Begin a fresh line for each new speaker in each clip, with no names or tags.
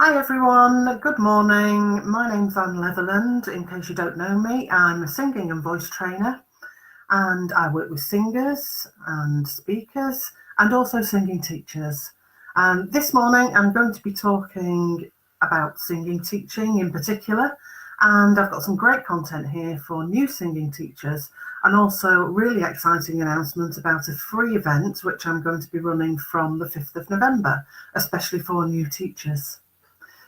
Hi everyone, good morning. My name's Anne Leatherland. In case you don't know me, I'm a singing and voice trainer, and I work with singers and speakers and also singing teachers. And this morning I'm going to be talking about singing teaching in particular, and I've got some great content here for new singing teachers and also really exciting announcements about a free event which I'm going to be running from the 5th of November, especially for new teachers.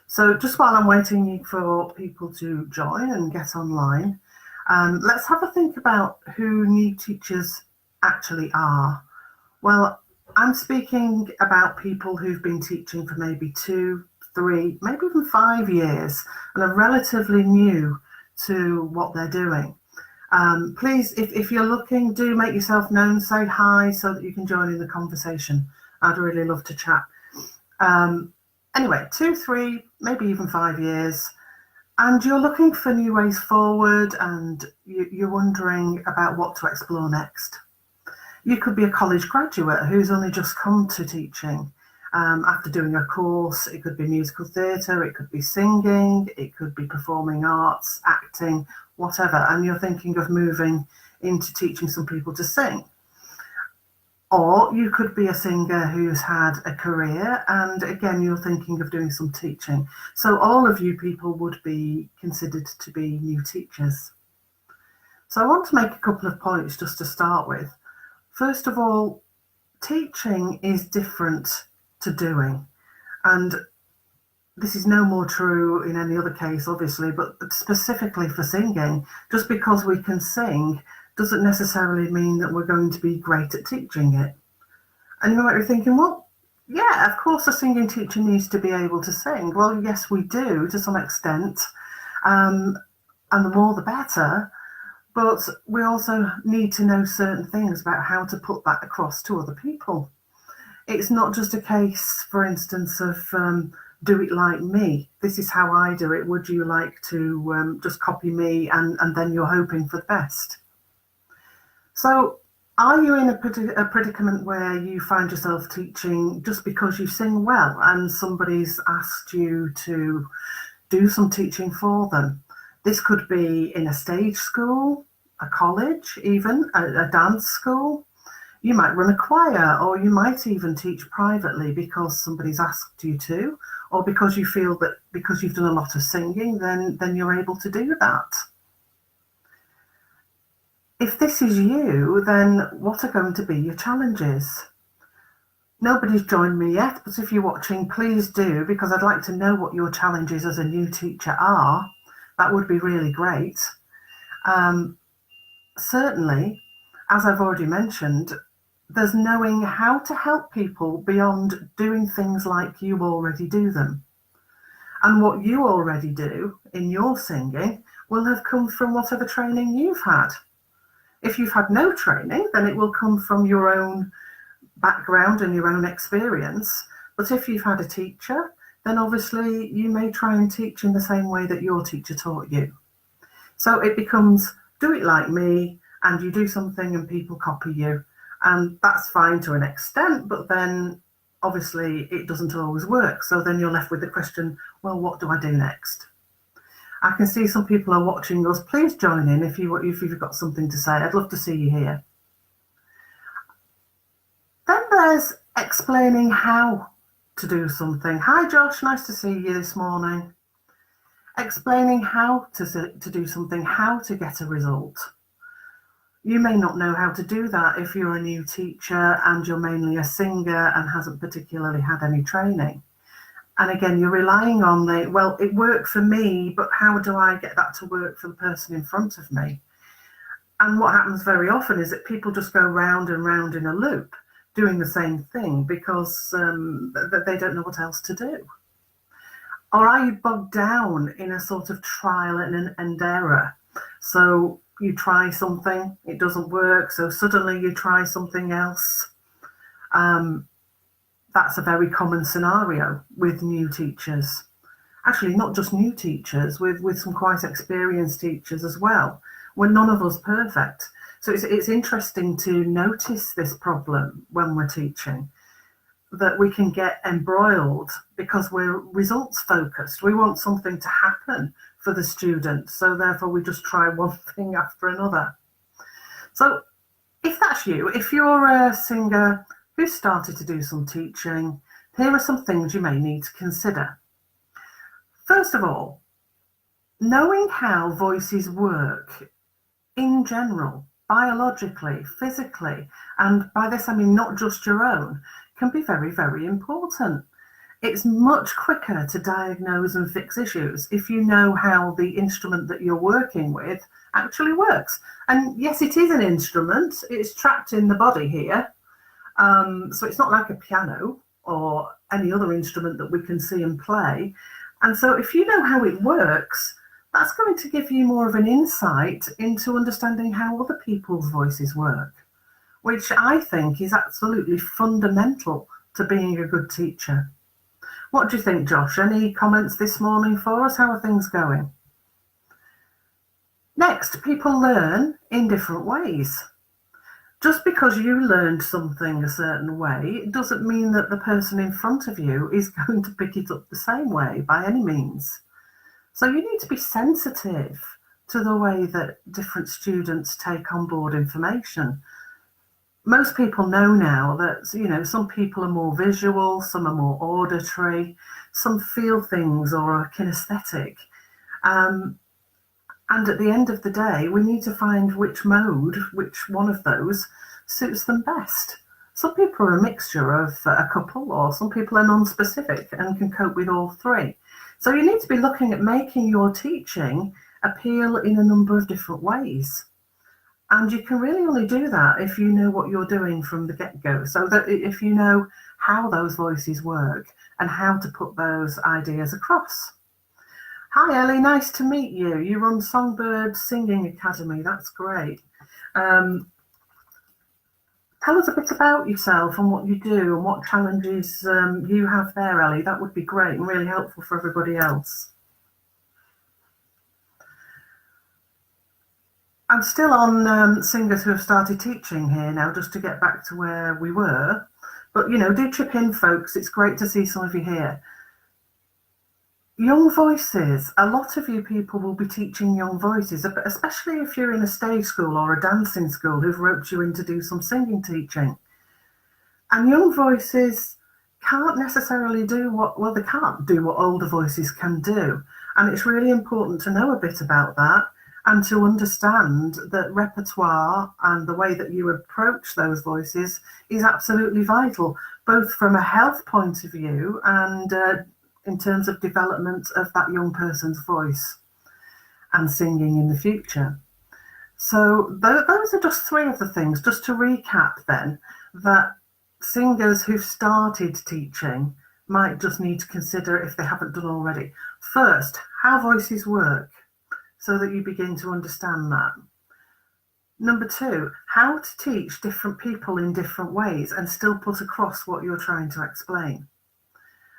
So just while I'm waiting for people to join and get online, let's have a think about who new teachers actually are. Well, I'm speaking about people who've been teaching for maybe 2, 3, maybe even 5 years and are relatively new to what they're doing. Please, if you're looking, do make yourself known, say hi so that you can join in the conversation. I'd really love to chat. Anyway, 2, 3, maybe even 5 years, and you're looking for new ways forward and you're wondering about what to explore next. You could be a college graduate who's only just come to teaching after doing a course. It could be musical theatre, it could be singing, it could be performing arts, acting, whatever, and you're thinking of moving into teaching some people to sing. Or you could be a singer who's had a career and again you're thinking of doing some teaching. So all of you people would be considered to be new teachers. So I want to make a couple of points just to start with. First of all, teaching is different to doing, and this is no more true in any other case obviously, but specifically for singing, just because we can sing doesn't necessarily mean that we're going to be great at teaching it. And you might be thinking, well, yeah, of course a singing teacher needs to be able to sing. Well, yes, we do to some extent, and the more the better, but we also need to know certain things about how to put that across to other people. It's not just a case, for instance, of do it like me. This is how I do it. Would you like to just copy me and then you're hoping for the best? So are you in a predicament where you find yourself teaching just because you sing well and somebody's asked you to do some teaching for them? This could be in a stage school, a college, even a dance school. You might run a choir, or you might even teach privately because somebody's asked you to, or because you feel that because you've done a lot of singing, then you're able to do that. If this is you, then what are going to be your challenges? Nobody's joined me yet, but if you're watching, please do, because I'd like to know what your challenges as a new teacher are. That would be really great. Certainly, as I've already mentioned, there's knowing how to help people beyond doing things like you already do them. And what you already do in your singing will have come from whatever training you've had. If you've had no training, then it will come from your own background and your own experience. But if you've had a teacher, then obviously you may try and teach in the same way that your teacher taught you. So it becomes do it like me, and you do something and people copy you. And that's fine to an extent, but then obviously it doesn't always work. So then you're left with the question, well, what do I do next? I can see some people are watching us. Please join in if you've got something to say. I'd love to see you here. Then there's explaining how to do something. Hi, Josh. Nice to see you this morning. Explaining how to do something, how to get a result. You may not know how to do that if you're a new teacher and you're mainly a singer and hasn't particularly had any training. And again, you're relying on well, it worked for me, but how do I get that to work for the person in front of me? And what happens very often is that people just go round and round in a loop doing the same thing because they don't know what else to do. Or are you bogged down in a sort of trial and error? So you try something, it doesn't work, so suddenly you try something else. That's a very common scenario with new teachers. Actually, not just new teachers, with some quite experienced teachers as well. We're none of us perfect. So it's interesting to notice this problem when we're teaching. that we can get embroiled because we're results focused. We want something to happen for the student, so therefore we just try one thing after another. So if that's you, if you're a singer who started to do some teaching, here are some things you may need to consider. First of all, knowing how voices work in general, biologically, physically, and by this I mean not just your own, can be very, very important. It's much quicker to diagnose and fix issues if you know how the instrument that you're working with actually works. And yes, it is an instrument, it's trapped in the body here. So it's not like a piano or any other instrument that we can see and play. And so if you know how it works, that's going to give you more of an insight into understanding how other people's voices work, which I think is absolutely fundamental to being a good teacher. What do you think, Josh? Any comments this morning for us? How are things going? Next, people learn in different ways. Just because you learned something a certain way, it doesn't mean that the person in front of you is going to pick it up the same way by any means. So you need to be sensitive to the way that different students take on board information. Most people know now that, some people are more visual, some are more auditory, some feel things or are kinesthetic. And at the end of the day, we need to find which one of those suits them best. Some people are a mixture of a couple, or some people are non-specific and can cope with all three. So you need to be looking at making your teaching appeal in a number of different ways. And you can really only do that if you know what you're doing from the get-go. So that if you know how those voices work and how to put those ideas across. Hi, Ellie, nice to meet you. You run Songbird Singing Academy. That's great. Tell us a bit about yourself and what you do and what challenges you have there, Ellie. That would be great and really helpful for everybody else. I'm still on singers who have started teaching here now, just to get back to where we were. But, do chip in, folks. It's great to see some of you here. Young voices. A lot of you people will be teaching young voices, especially if you're in a stage school or a dancing school who've roped you in to do some singing teaching. And young voices can't necessarily do they can't do what older voices can do. And it's really important to know a bit about that and to understand that repertoire and the way that you approach those voices is absolutely vital, both from a health point of view and in terms of development of that young person's voice and singing in the future. So those are just three of the things. Just to recap then, that singers who've started teaching might just need to consider if they haven't done already. First, how voices work, so that you begin to understand that. Number two, how to teach different people in different ways and still put across what you're trying to explain.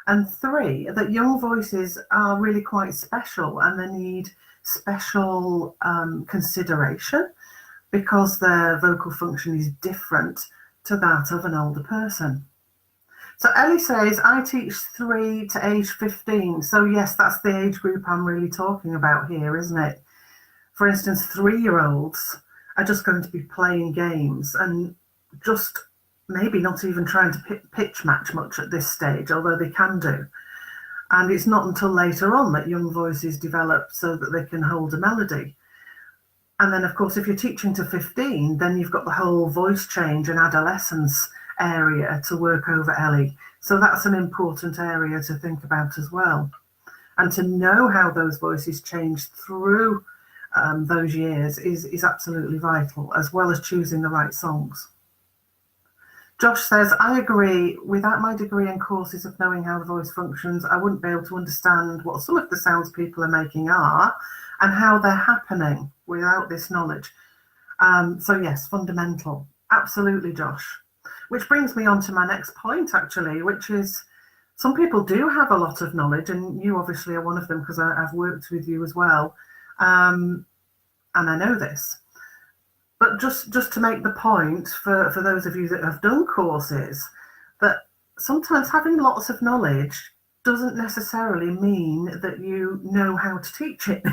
And three, that young voices are really quite special and they need special consideration because their vocal function is different to that of an older person. So Ellie says, I teach 3 to age 15. So yes, that's the age group I'm really talking about here, isn't it? For instance, 3-year-olds are just going to be playing games and just maybe not even trying to pitch match much at this stage, although they can do. And it's not until later on that young voices develop so that they can hold a melody. And then, of course, if you're teaching to 15, then you've got the whole voice change and adolescence area to work over, Ellie. So that's an important area to think about as well. And to know how those voices change through those years is absolutely vital, as well as choosing the right songs. Josh says, I agree. Without my degree and courses of knowing how the voice functions, I wouldn't be able to understand what some of the sounds people are making are and how they're happening without this knowledge. So yes, fundamental. Absolutely, Josh. Which brings me on to my next point, actually, which is some people do have a lot of knowledge, and you obviously are one of them because I've worked with you as well. And I know this. But just to make the point for those of you that have done courses, that sometimes having lots of knowledge doesn't necessarily mean that you know how to teach it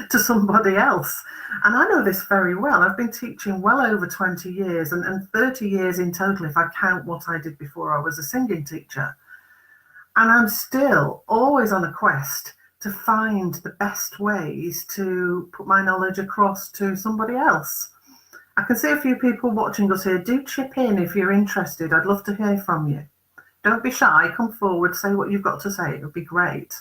to somebody else. And I know this very well. I've been teaching well over 20 years and 30 years in total if I count what I did before I was a singing teacher. And I'm still always on a quest to find the best ways to put my knowledge across to somebody else. I can see a few people watching us here. Do chip in if you're interested. I'd love to hear from you. Don't be shy, come forward, say what you've got to say, it would be great.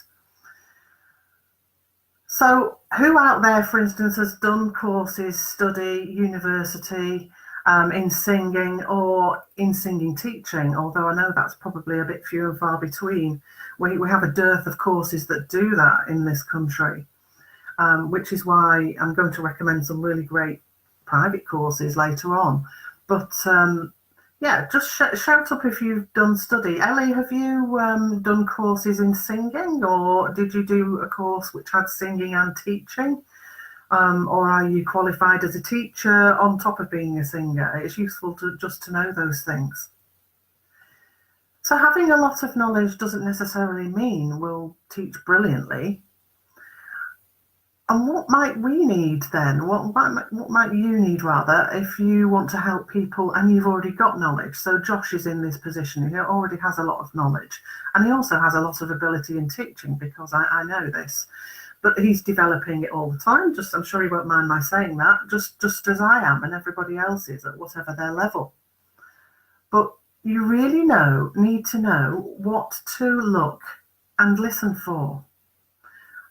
So who out there, for instance, has done courses, study, university, in singing or in singing teaching, although I know that's probably a bit few and far between. We have a dearth of courses that do that in this country, which is why I'm going to recommend some really great private courses later on. But yeah, just shout up if you've done study. Ellie, have you done courses in singing, or did you do a course which had singing and teaching? Or are you qualified as a teacher on top of being a singer? It's useful to know those things. So having a lot of knowledge doesn't necessarily mean we'll teach brilliantly. And what might we need then? What might you need rather if you want to help people and you've already got knowledge? So Josh is in this position. He already has a lot of knowledge, and he also has a lot of ability in teaching because I know this. But he's developing it all the time. I'm sure he won't mind my saying that, just as I am and everybody else is at whatever their level. But you really need to know what to look and listen for.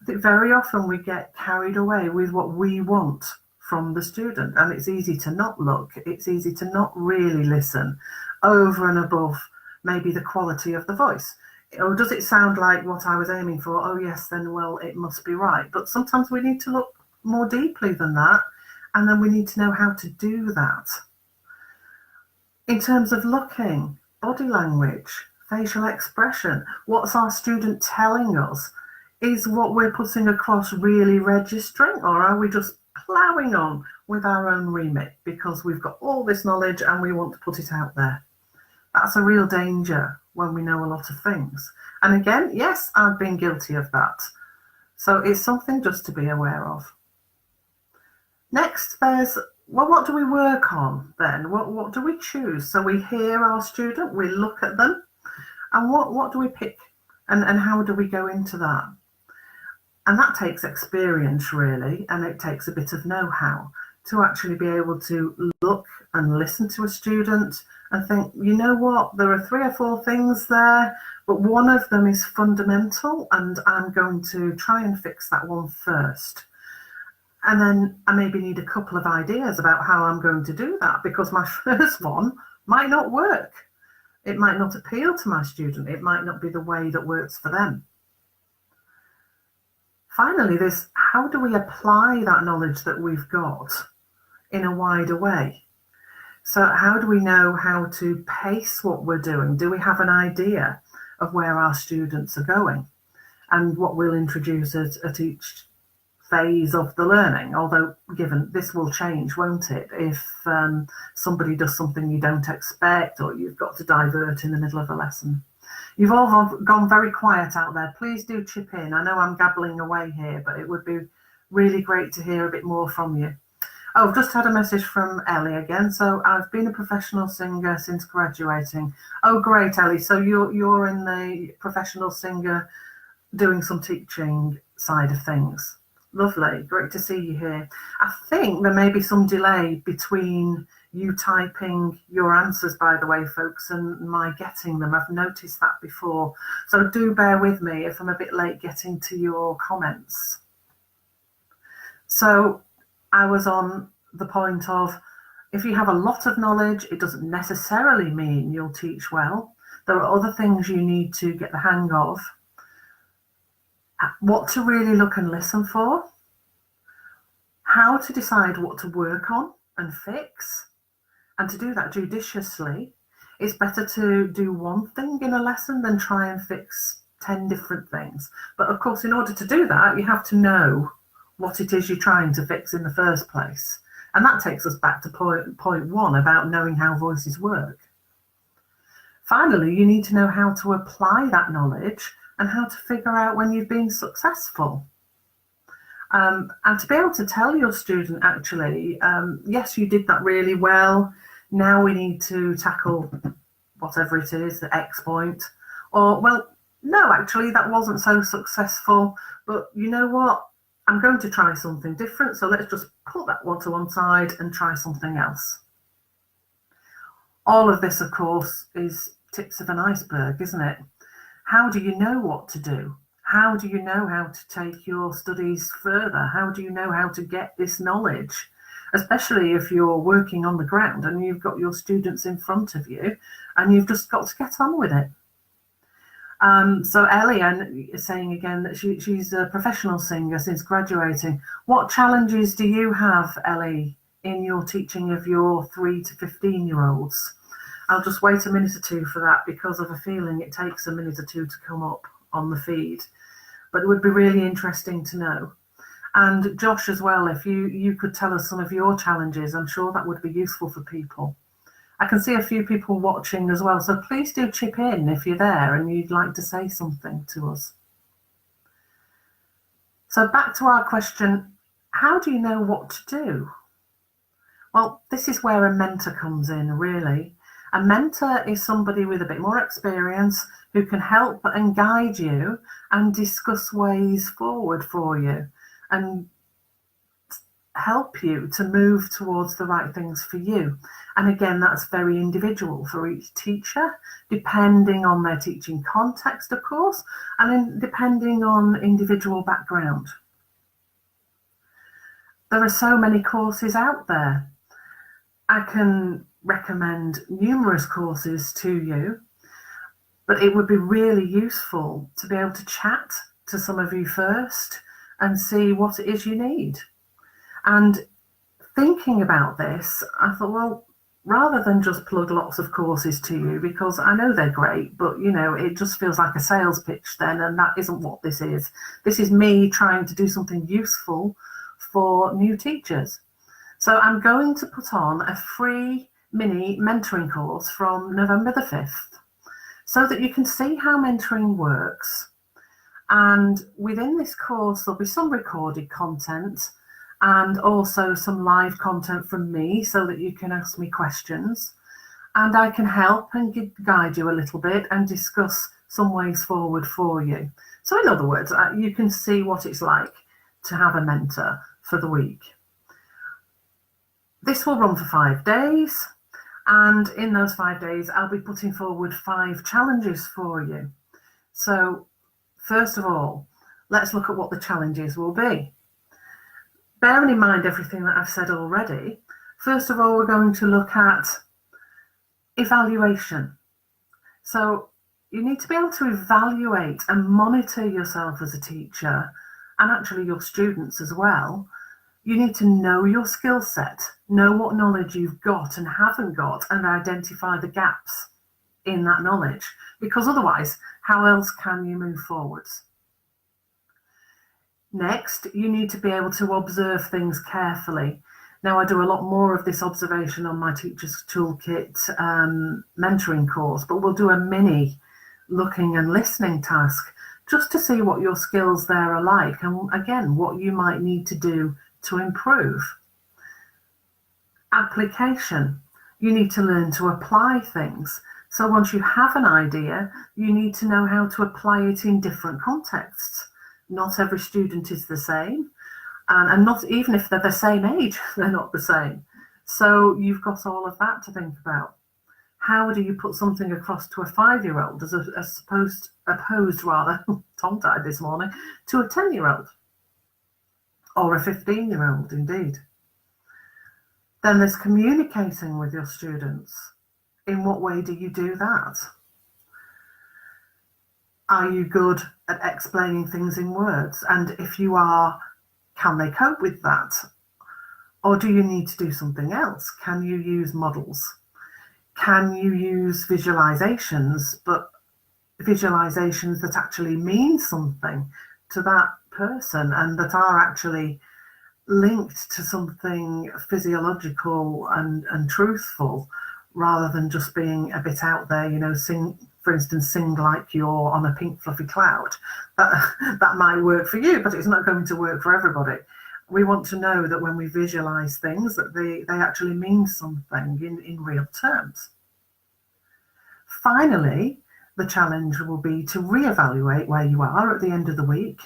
I think very often we get carried away with what we want from the student, and it's easy to not look. It's easy to not really listen over and above maybe the quality of the voice. Or does it sound like what I was aiming for? Oh yes, then well, it must be right. But sometimes we need to look more deeply than that, and then we need to know how to do that. In terms of looking, body language, facial expression, what's our student telling us? Is what we're putting across really registering, or are we just ploughing on with our own remit because we've got all this knowledge and we want to put it out there? That's a real danger when we know a lot of things. And again, yes, I've been guilty of that. So it's something just to be aware of. Next, there's, well, what do we work on then? What do we choose? So we hear our student, we look at them, and what do we pick? And how do we go into that? And that takes experience, really, and it takes a bit of know-how to actually be able to look and listen to a student and think, you know what, there are 3 or 4 things there, but one of them is fundamental, and I'm going to try and fix that one first. And then I maybe need a couple of ideas about how I'm going to do that, because my first one might not work. It might not appeal to my student. It might not be the way that works for them. Finally, this, how do we apply that knowledge that we've got in a wider way? So how do we know how to pace what we're doing? Do we have an idea of where our students are going and what we'll introduce at each phase of the learning? Although, given this will change, won't it? If somebody does something you don't expect, or you've got to divert in the middle of a lesson. You've all gone very quiet out there. Please do chip in. I know I'm gabbling away here, but it would be really great to hear a bit more from you. Oh, I've just had a message from Ellie again. So I've been a professional singer since graduating. Oh, great, Ellie. So you're in the professional singer doing some teaching side of things. Lovely. Great to see you here. I think there may be some delay between you typing your answers, by the way, folks, and my getting them. I've noticed that before. So do bear with me if I'm a bit late getting to your comments. So I was on the point of, if you have a lot of knowledge, it doesn't necessarily mean you'll teach well. There are other things you need to get the hang of. What to really look and listen for. How to decide what to work on and fix. And to do that judiciously. It's better to do one thing in a lesson than try and fix 10 different things. But of course, in order to do that, you have to know what it is you're trying to fix in the first place. And that takes us back to point 1 about knowing how voices work. Finally, you need to know how to apply that knowledge and how to figure out when you've been successful. And to be able to tell your student, actually, yes, you did that really well. Now we need to tackle whatever it is, the X point. Or, well, no, actually, that wasn't so successful. But you know what? I'm going to try something different. So let's just put that one to one side and try something else. All of this, of course, is tips of an iceberg, isn't it? How do you know what to do? How do you know how to take your studies further? How do you know how to get this knowledge? Especially if you're working on the ground and you've got your students in front of you and you've just got to get on with it. So Ellie is saying again that she's a professional singer since graduating. What challenges do you have, Ellie, in your teaching of your 3 to 15-year-olds? I'll just wait a minute or two for that because of a feeling it takes a minute or two to come up on the feed. But it would be really interesting to know. And Josh as well, if you could tell us some of your challenges, I'm sure that would be useful for people. I can see a few people watching as well, so please do chip in if you're there and you'd like to say something to us. So back to our question, how do you know what to do? Well, this is where a mentor comes in, really. A mentor is somebody with a bit more experience who can help and guide you and discuss ways forward for you and help you to move towards the right things for you. And again, that's very individual for each teacher, depending on their teaching context, of course, and depending on individual background. There are so many courses out there. I can recommend numerous courses to you, but it would be really useful to be able to chat to some of you first and see what it is you need. And thinking about this, I thought, well, rather than just plug lots of courses to you, because I know they're great, but you know, it just feels like a sales pitch then, and that isn't what this is. This is me trying to do something useful for new teachers. So I'm going to put on a free mini mentoring course from November the 5th so that you can see how mentoring works. And within this course, there'll be some recorded content and also some live content from me so that you can ask me questions. And I can help and guide you a little bit and discuss some ways forward for you. So in other words, you can see what it's like to have a mentor for the week. This will run for 5 days. And in those 5 days, I'll be putting forward 5 challenges for you. So first of all, let's look at what the challenges will be. Bearing in mind everything that I've said already, first of all, we're going to look at evaluation. So you need to be able to evaluate and monitor yourself as a teacher, and actually your students as well. You need to know your skill set, know what knowledge you've got and haven't got, and identify the gaps in that knowledge, because otherwise, how else can you move forwards? Next, you need to be able to observe things carefully. Now, I do a lot more of this observation on my Teacher's Toolkit mentoring course, but we'll do a mini looking and listening task just to see what your skills there are like, and again, what you might need to do to improve. Application. You need to learn to apply things. So once you have an idea, you need to know how to apply it in different contexts. Not every student is the same, and not even if they're the same age, they're not the same. So you've got all of that to think about. How do you put something across to a 5-year-old as opposed, tongue-tied this morning, to a 10-year-old? Or a 15-year-old, indeed. Then there's communicating with your students. In what way do you do that? Are you good at explaining things in words? And if you are, can they cope with that? Or do you need to do something else? Can you use models? Can you use visualizations, but visualizations that actually mean something to that person and that are actually linked to something physiological and truthful, rather than just being a bit out there, sing, for instance, sing like you're on a pink fluffy cloud. That might work for you, but it's not going to work for everybody. We want to know that when we visualize things, that they actually mean something in real terms. Finally, the challenge will be to reevaluate where you are at the end of the week,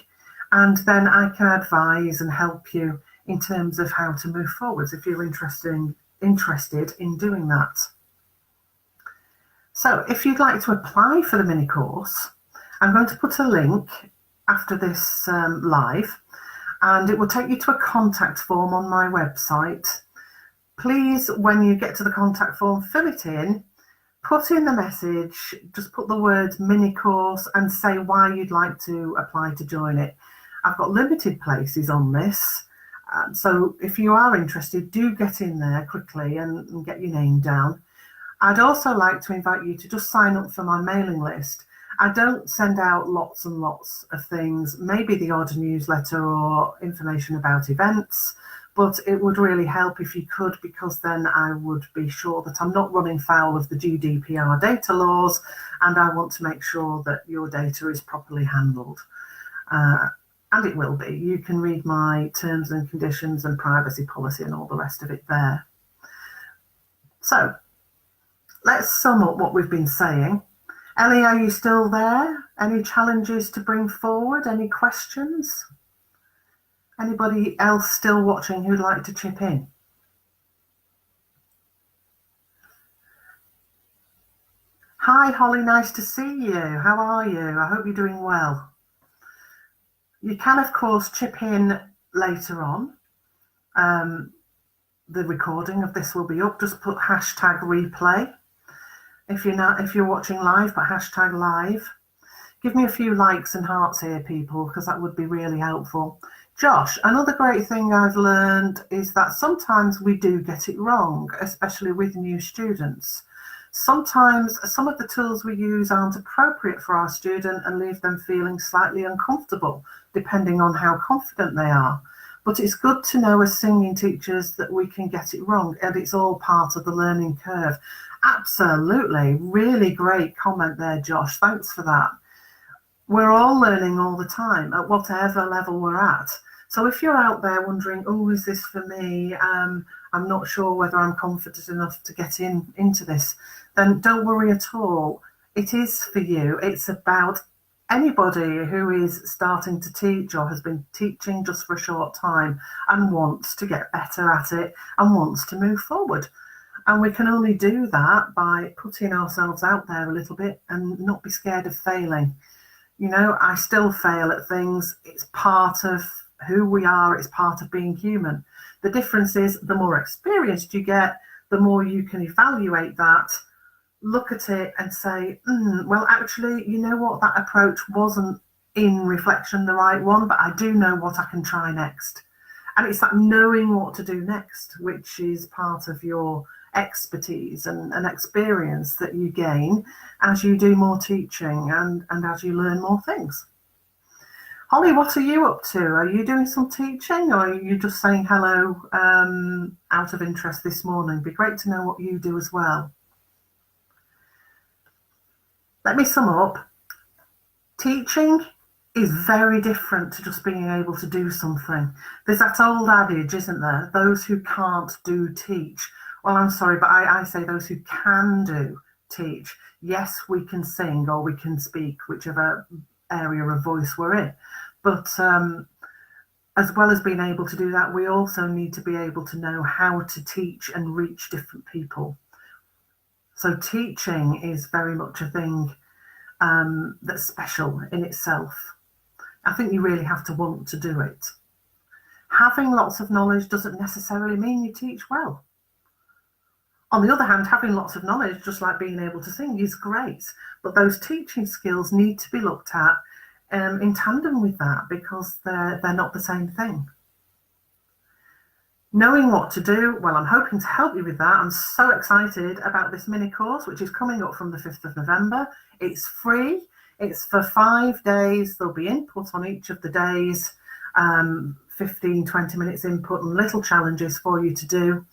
and then I can advise and help you in terms of how to move forwards if you're interested in doing that. So if you'd like to apply for the mini course, I'm going to put a link after this live, and it will take you to a contact form on my website. Please, when you get to the contact form, fill it in, put in the message, just put the word mini course and say why you'd like to apply to join it. I've got limited places on this, so if you are interested, do get in there quickly and get your name down. I'd also like to invite you to just sign up for my mailing list. I don't send out lots and lots of things, maybe the odd newsletter or information about events, but it would really help if you could, because then I would be sure that I'm not running foul of the GDPR data laws, and I want to make sure that your data is properly handled. And it will be. You can read my terms and conditions and privacy policy and all the rest of it there. So let's sum up what we've been saying. Ellie, are you still there? Any challenges to bring forward? Any questions? Anybody else still watching who'd like to chip in? Hi, Holly, nice to see you. How are you? I hope you're doing well. You can, of course, chip in later on. The recording of this will be up. Just put hashtag replay. If you're watching live, put hashtag live. Give me a few likes and hearts here, people, because that would be really helpful. Josh, another great thing I've learned is that sometimes we do get it wrong, especially with new students. Sometimes some of the tools we use aren't appropriate for our student and leave them feeling slightly uncomfortable, depending on how confident they are. But it's good to know as singing teachers that we can get it wrong, and it's all part of the learning curve. Absolutely. Really great comment there, Josh. Thanks for that. We're all learning all the time at whatever level we're at. So if you're out there wondering, oh, is this for me? I'm not sure whether I'm confident enough to get into this, then don't worry at all. It is for you. It's about anybody who is starting to teach or has been teaching just for a short time and wants to get better at it and wants to move forward. And we can only do that by putting ourselves out there a little bit and not be scared of failing. I still fail at things. It's part of who we are. It's part of being human. The difference is the more experienced you get, the more you can evaluate that, look at it and say, well, actually, you know what? That approach wasn't in reflection the right one, but I do know what I can try next. And it's that knowing what to do next, which is part of your expertise and experience that you gain as you do more teaching and as you learn more things. Holly, what are you up to? Are you doing some teaching, or are you just saying hello out of interest this morning? It'd be great to know what you do as well. Let me sum up. Teaching is very different to just being able to do something. There's that old adage, isn't there? Those who can't do teach. Well, I'm sorry, but I say those who can do teach. Yes, we can sing or we can speak, whichever area of voice we're in. But as well as being able to do that, we also need to be able to know how to teach and reach different people. So teaching is very much a thing that's special in itself. I think you really have to want to do it. Having lots of knowledge doesn't necessarily mean you teach well. On the other hand, having lots of knowledge, just like being able to sing, is great. But those teaching skills need to be looked at in tandem with that, because they're not the same thing. Knowing what to do, well, I'm hoping to help you with that. I'm so excited about this mini course, which is coming up from the 5th of November. It's free. It's for 5 days. There'll be input on each of the days, 15, 20 minutes input and little challenges for you to do.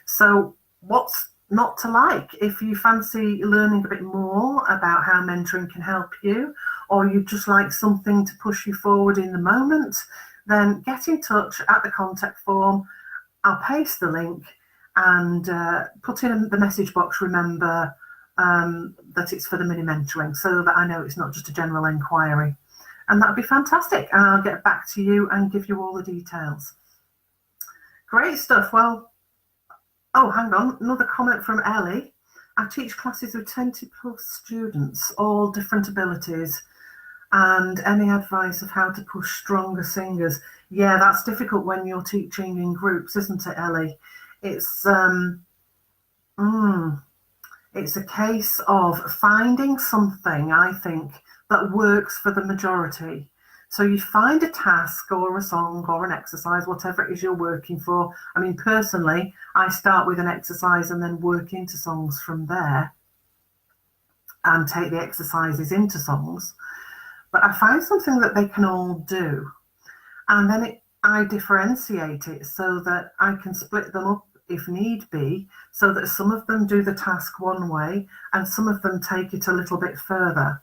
So what's not to like. If you fancy learning a bit more about how mentoring can help you, or you'd just like something to push you forward in the moment, then get in touch at the contact form. I'll paste the link and put in the message box, remember that it's for the mini mentoring, so that I know it's not just a general inquiry. And that'd be fantastic. And I'll get back to you and give you all the details. Great stuff. Well, oh, hang on. Another comment from Ellie. I teach classes with 20 plus students, all different abilities. And any advice of how to push stronger singers? Yeah, that's difficult when you're teaching in groups, isn't it, Ellie? It's it's a case of finding something, I think, that works for the majority. So you find a task or a song or an exercise, whatever it is you're working for. I mean, personally, I start with an exercise and then work into songs from there and take the exercises into songs. But I find something that they can all do. And then I differentiate it so that I can split them up if need be, so that some of them do the task one way and some of them take it a little bit further.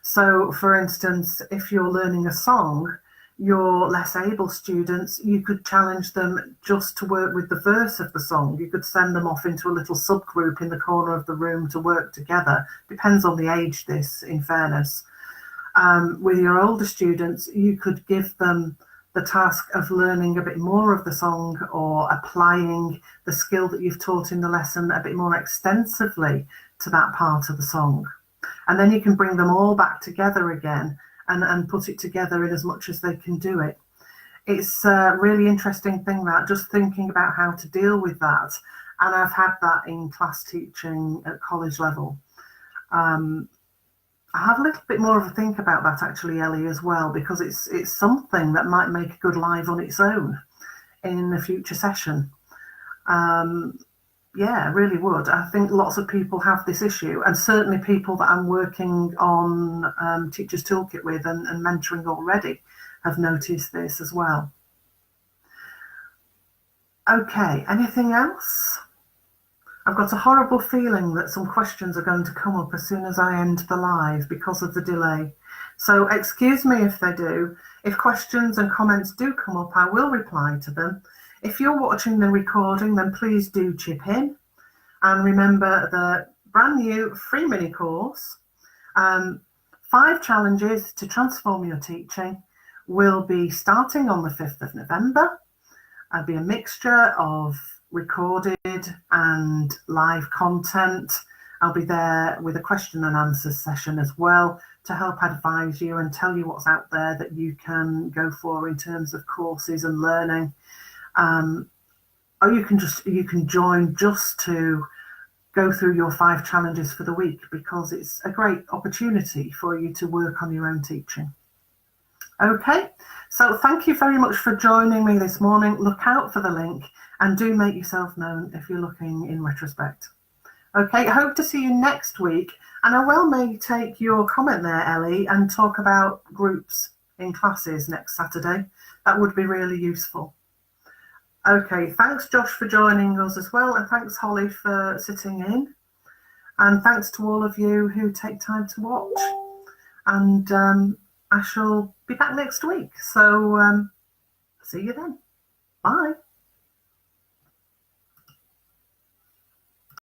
So, for instance, if you're learning a song, your less able students, you could challenge them just to work with the verse of the song. You could send them off into a little subgroup in the corner of the room to work together. Depends on the age, this, in fairness. With your older students, you could give them the task of learning a bit more of the song or applying the skill that you've taught in the lesson a bit more extensively to that part of the song. And then you can bring them all back together again and put it together in as much as they can do it. It's a really interesting thing, that, just thinking about how to deal with that. And I've had that in class teaching at college level. I have a little bit more of a think about that, actually, Ellie, as well, because it's something that might make a good live on its own in a future session. Yeah, really would. I think lots of people have this issue, and certainly people that I'm working on Teachers Toolkit with and mentoring already have noticed this as well. Okay, anything else? I've got a horrible feeling that some questions are going to come up as soon as I end the live because of the delay. So excuse me if they do. If questions and comments do come up, I will reply to them. If you're watching the recording, then please do chip in. And remember the brand new free mini course, 5 challenges to transform your teaching, will be starting on the 5th of November. It'll be a mixture of recorded and live content. I'll be there with a question and answers session as well to help advise you and tell you what's out there that you can go for in terms of courses and learning. Or you can join just to go through your 5 challenges for the week, because it's a great opportunity for you to work on your own teaching. Okay, so thank you very much for joining me this morning. Look out for the link and do make yourself known if you're looking in retrospect. Okay, I hope to see you next week, and I may take your comment there, Ellie, and talk about groups in classes next Saturday. That would be really useful. Okay, thanks Josh for joining us as well, and thanks Holly for sitting in, and thanks to all of you who take time to watch. And I shall be back next week, so see you then. Bye.